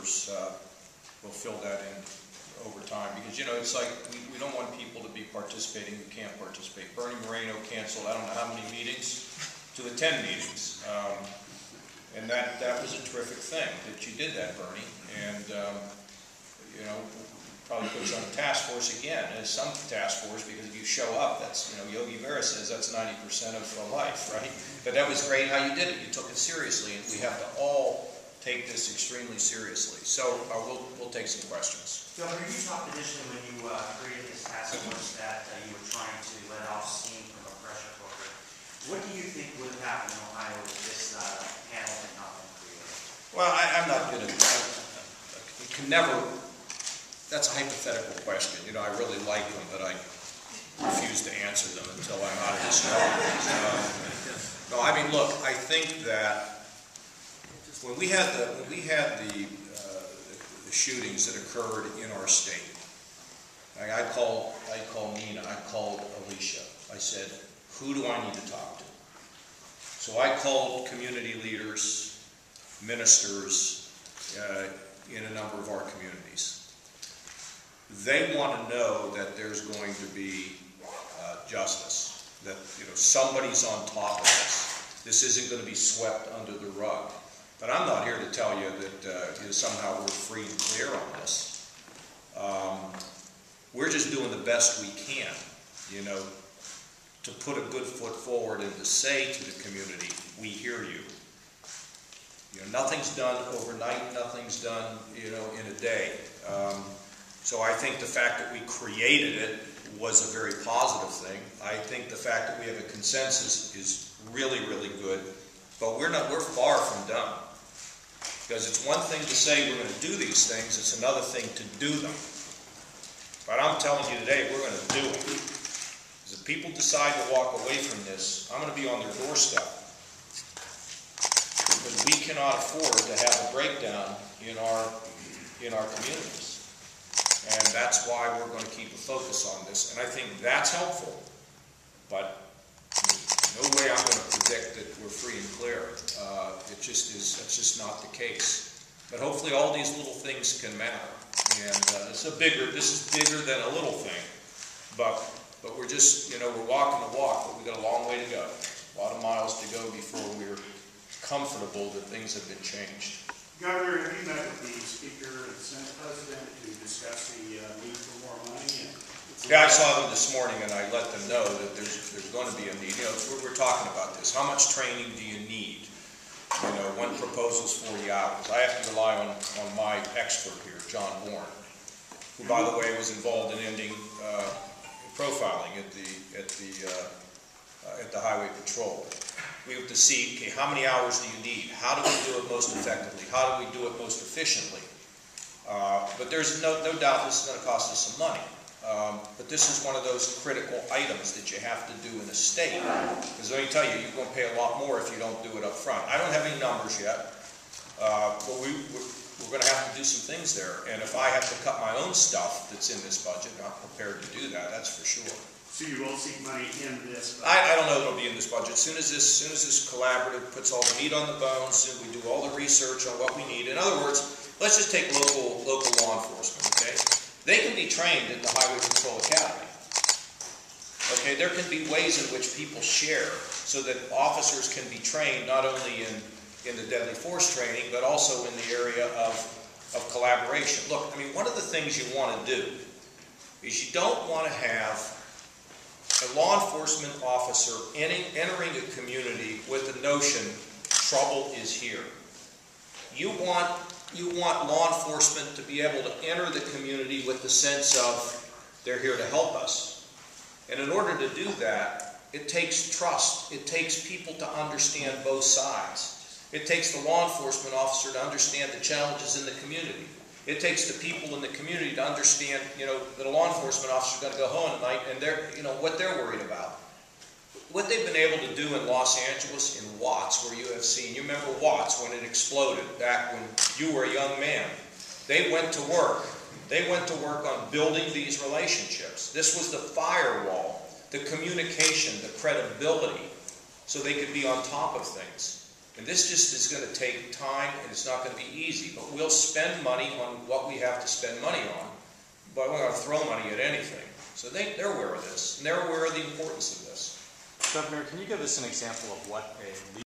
members will fill that in over time, because it's like we don't want people to be participating who can't participate. Bernie Moreno canceled I don't know how many meetings to attend meetings, and that was a terrific thing that you did that, Bernie, and probably put you on a task force again, as some task force, because if you show up, that's, Yogi Berra says that's 90% of life, right? But that was great how you did it. You took it seriously, and we have to all take this extremely seriously. So we'll take some questions. Governor, you talked initially when you created this task force that you were trying to let off steam from a pressure cooker. What do you think would have happened in Ohio if this panel had not been created? Well, I'm not going to, you can never, that's a hypothetical question. I really like them, but I refuse to answer them until I'm out of this job. No, I mean, look, I think that when we had the shootings that occurred in our state, I called Nina, I called Alicia. I said, who do I need to talk to? So I called community leaders, ministers in a number of our communities. They want to know that there's going to be justice, that somebody's on top of this. This isn't going to be swept under the rug. But I'm not here to tell you that somehow we're free and clear on this. We're just doing the best we can, to put a good foot forward and to say to the community, we hear you. Nothing's done overnight, nothing's done, in a day. So I think the fact that we created it was a very positive thing. I think the fact that we have a consensus is really, really good. But we're far from done. Because it's one thing to say we're going to do these things, it's another thing to do them. But I'm telling you today, we're going to do it. Because if people decide to walk away from this, I'm going to be on their doorstep. Because we cannot afford to have a breakdown in our communities. And that's why we're going to keep a focus on this. And I think that's helpful. But no way I'm going to predict that we're free and clear. That's just not the case. But hopefully all these little things can matter. And this is bigger than a little thing. But we're just, we're walking the walk, but we've got a long way to go. A lot of miles to go before we're comfortable that things have been changed. Governor, have you met with the Speaker and the Senate President to discuss the need for more money? Yeah, I saw them this morning, and I let them know that there's going to be a need. We're talking about this. How much training do you need? One proposal's 40 hours. I have to rely on my expert here, John Bourne, who, by the way, was involved in ending profiling at the Highway Patrol. We have to see, okay, how many hours do you need? How do we do it most effectively? How do we do it most efficiently? But there's no doubt this is going to cost us some money. But this is one of those critical items that you have to do in a state. Because let me tell you, you're going to pay a lot more if you don't do it up front. I don't have any numbers yet, but we're going to have to do some things there. And if I have to cut my own stuff that's in this budget, I'm prepared to do that, that's for sure. So you will seek money in this budget? I don't know that it'll be in this budget. As soon as this collaborative puts all the meat on the bones, and we do all the research on what we need. In other words, let's just take local law enforcement, okay? They can be trained at the Highway Patrol Academy. Okay, there can be ways in which people share so that officers can be trained not only in the deadly force training, but also in the area of collaboration. Look, I mean, one of the things you want to do is you don't want to have a law enforcement officer entering a community with the notion trouble is here. You want law enforcement to be able to enter the community with the sense of they're here to help us. And in order to do that, it takes trust. It takes people to understand both sides. It takes the law enforcement officer to understand the challenges in the community. It takes the people in the community to understand, that a law enforcement officer is going to go home at night and what they're worried about. What they've been able to do in Los Angeles, in Watts, where you have seen, you remember Watts when it exploded back when you were a young man. They went to work. They went to work on building these relationships. This was the firewall, the communication, the credibility, so they could be on top of things. And this just is going to take time, and it's not going to be easy. But we'll spend money on what we have to spend money on, but we're going to throw money at anything. So they're aware of this, and they're aware of the importance of this. Governor, can you give us an example of what a